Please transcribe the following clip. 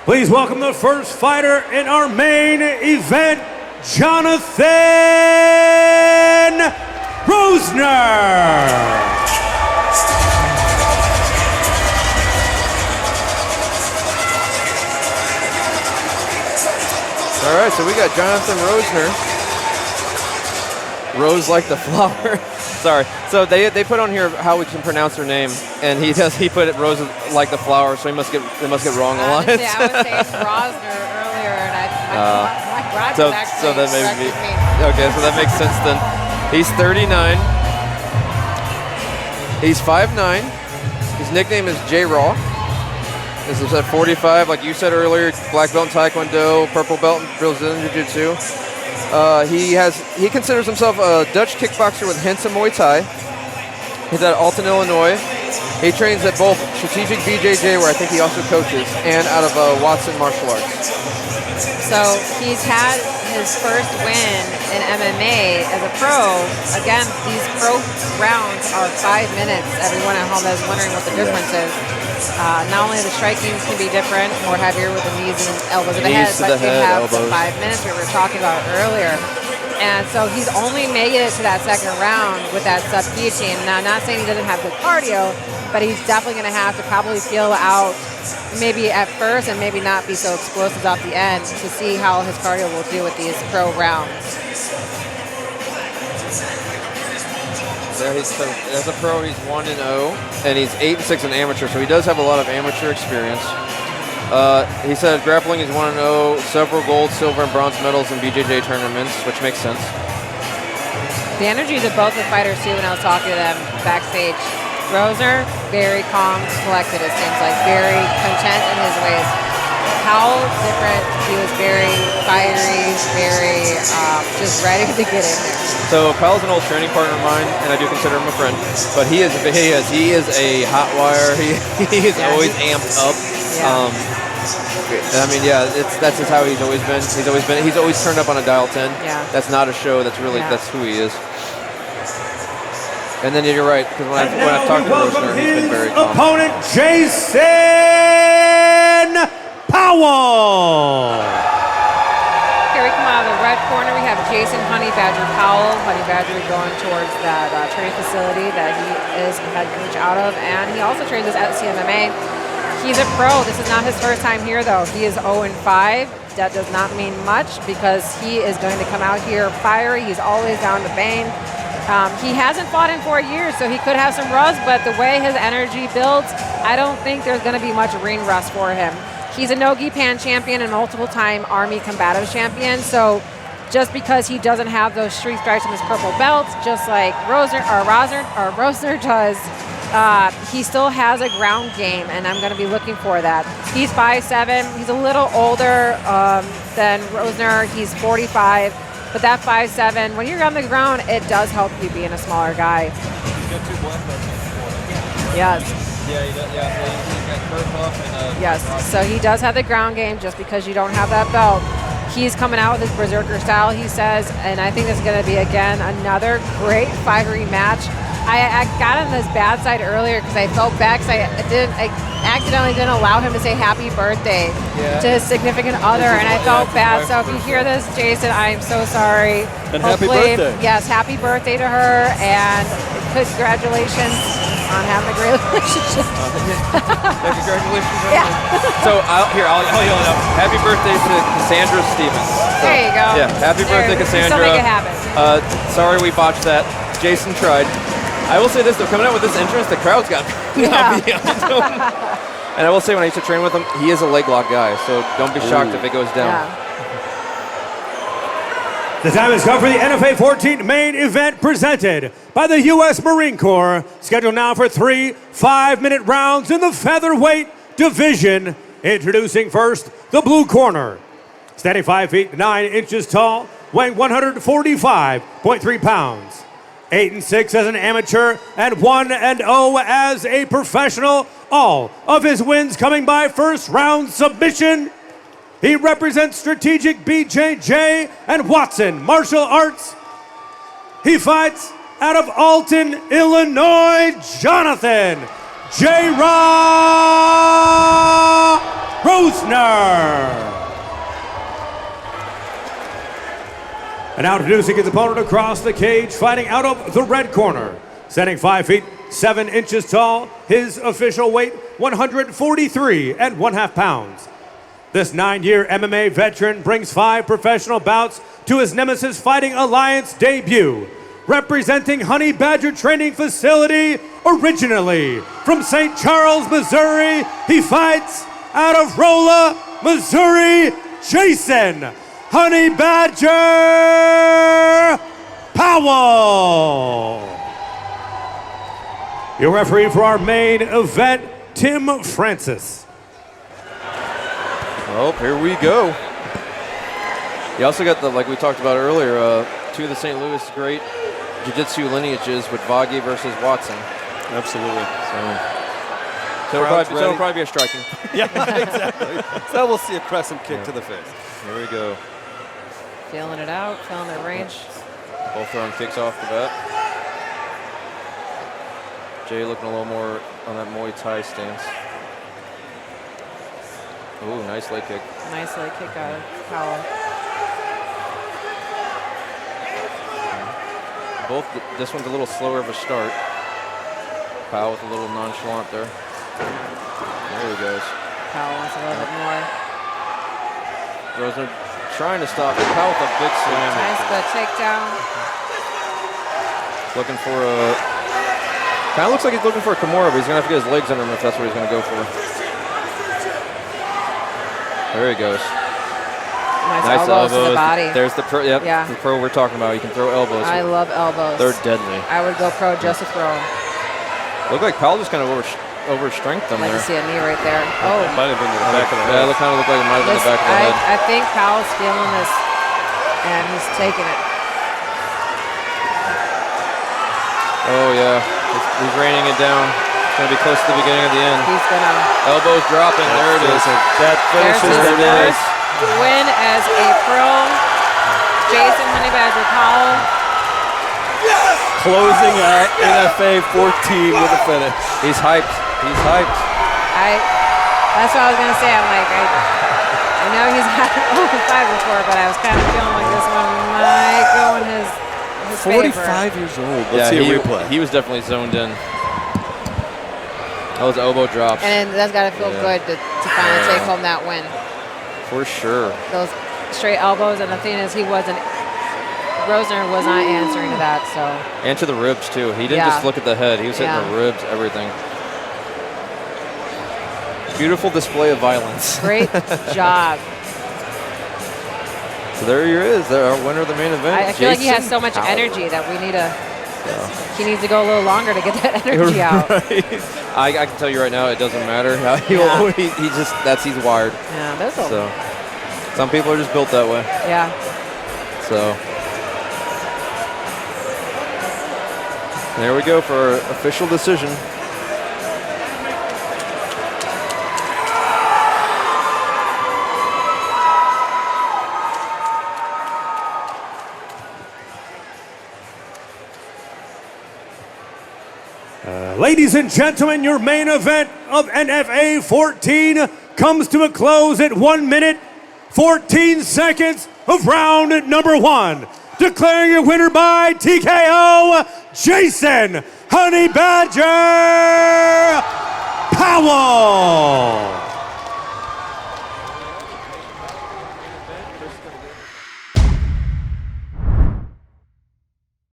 Please welcome the first fighter in our main event, Jonathan Rosener. All right, so we got Jonathan Rosener. Rose like the flower. Sorry. So they put on here how we can pronounce her name, and he put it Rose like the flower, so they must get wrong a lot. I was saying Rosener earlier, and I grabbed so it actually. so that maybe okay, so that makes sense then. He's 39. He's 5'9". His nickname is J-Raw. This is at 45, like you said earlier, black belt in Taekwondo, purple belt in Brazilian Jiu-Jitsu. He considers himself a Dutch kickboxer with hints of Muay Thai. He's at Alton, Illinois. He trains at both Strategic BJJ, where I think he also coaches, and out of Watson Martial Arts. So he's had his first win in MMA as a pro. Again, these pro rounds are 5 minutes. Everyone at home is wondering what the difference is. Not only the striking can be different, more heavier with the knees and elbows to the head, but they have the 5 minutes we were talking about earlier. And so he's only made it to that second round with that sub-guillotine. Now, I'm not saying he doesn't have good cardio, but he's definitely going to have to probably feel out maybe at first and maybe not be so explosive off the end to see how his cardio will do with these pro rounds. Yeah, as a pro, he's 1-0, and he's 8-6 in amateur, so he does have a lot of amateur experience. He said grappling is 1-0, several gold, silver, and bronze medals in BJJ tournaments, which makes sense. The energies of both the fighters, too, when I was talking to them backstage. Rosener, very calm, collected, it seems like, very content in his ways. Powell, different. He was very fiery, very just ready to get in there. So Powell's an old training partner of mine, and I do consider him a friend. But he is a hot wire. He is always amped up. Yeah. I mean, that's just how he's always been. He's always turned up on a dial 10. Yeah. That's not a show. That's who he is. And then you're right, because when I've talked to Rosener, he's been very calm. Opponent Jason Powell. Here we come out of the red corner. We have Jason Honey Badger Powell. Honey Badger going towards that training facility that he is head coach out of, and he also trains at CMMA. He's a pro. This is not his first time here, though. He is 0-5. That does not mean much because he is going to come out here fiery. He's always down to bang. He hasn't fought in 4 years, so he could have some rust, but the way his energy builds, I don't think there's going to be much ring rust for him. He's a no-gi pan champion and multiple-time Army combative champion, so just because he doesn't have those street stripes in his purple belts, just like Rosener does, he still has a ground game, and I'm going to be looking for that. He's 5'7". He's a little older than Rosener. He's 45. But that 5'7", when you're on the ground, it does help you being a smaller guy. He's got 2 black belts in sport. Yes. Yeah, he does. Yeah, he's got curve puff and yes. So he does have the ground game just because you don't have that belt. He's coming out with his berserker style, he says, and I think this is going to be, again, another great fiery match. I got on this bad side earlier because I felt bad because I accidentally didn't allow him to say happy birthday to his significant other, and I felt bad. So if you hear this, Jason, I'm so sorry. And hopefully, happy birthday. Yes, happy birthday to her, and congratulations on having a great relationship. Congratulations. Yeah. So I'll yell it out. Happy birthday to Cassandra Stevens. So, there you go. Yeah, happy birthday, Cassandra. Still make it happen. Sorry we botched that. Jason tried. I will say this, though, coming out with this entrance, the crowd's got behind him. And I will say, when I used to train with him, he is a leg lock guy, so don't be shocked if it goes down. Yeah. The time has come for the NFA 14 main event presented by the U.S. Marine Corps. Scheduled now for 3 5-minute rounds in the featherweight division. Introducing first, the blue corner. Standing 5 feet 9 inches tall, weighing 145.3 pounds. 8-6 as an amateur and 1-0 as a professional. All of his wins coming by first round submission. He represents Strategic BJJ and Watson Martial Arts. He fights out of Alton, Illinois, Jonathan J-Raw Rosener. And now introducing his opponent across the cage, fighting out of the red corner. Standing 5 feet 7 inches tall, his official weight 143 and 1/2 pounds. This 9-year MMA veteran brings 5 professional bouts to his Nemesis Fighting Alliance debut. Representing Honey Badger Training Facility, originally from St. Charles, Missouri, he fights out of Rolla, Missouri, Jason Honey Badger Powell. Your referee for our main event, Tim Francis. Well, here we go. You also got like we talked about earlier, 2 of the St. Louis great jiu-jitsu lineages with Vaghi versus Watson. Absolutely. So it'll probably be a striking. Yeah, exactly. So we'll see a crescent kick to the face. Here we go. Feeling it out, feeling the range. Both throwing kicks off the bat. Jay looking a little more on that Muay Thai stance. Ooh, nice leg kick. Nice leg kick out of Powell. This one's a little slower of a start. Powell with a little nonchalant there. There he goes. Powell wants a little bit more. Rosener trying to stop it. Powell with a big slam. Nice good takedown. Looking for a... Kind of looks like he's looking for a Kimura, but he's going to have to get his legs under him if that's what he's going to go for. There he goes. Nice elbows to the body. There's the pro. Yep, Yeah. the pro we're talking about. You can throw elbows. I love elbows. They're deadly. I would go pro just to throw them. Look like Powell just kind of overstrengthed them I'd like there. to see a knee right there. Oh. It might have been to the back of the head. Yeah, it kind of looked like it might have been the back of the head. I think Powell's feeling this, and he's taking it. Oh, yeah. He's raining it down. It's going to be close to the beginning of the end. He's going to... Elbows dropping. There it is. That finishes There's the his day. first win as a pro. Jason Honey Badger Powell. Closing out NFA 14 with a finish. He's hyped. He's hyped. That's what I was going to say. I'm like, I know he's had open 5 before, but I was kind of feeling like this one might go in his 45 favor. years old. Let's see a replay. He was definitely zoned in. Those elbow drops. And that's got to feel good to finally take home that win. For sure. Those straight elbows, and the thing is, Rosener was not answering to that, so. And to the ribs, too. He didn't just look at the head. He was hitting the ribs, everything. Beautiful display of violence. Great job. So there he is, our winner of the main event. I feel like he has so much energy that we need to. He needs to go a little longer to get that energy out. Right. I can tell you right now, it doesn't matter. He's wired. Yeah, there's a. So some people are just built that way. Yeah. So there we go for our official decision. Ladies and gentlemen, your main event of NFA 14 comes to a close at 1 minute, 14 seconds of round number 1. Declaring your winner by TKO, Jason Honey Badger Powell.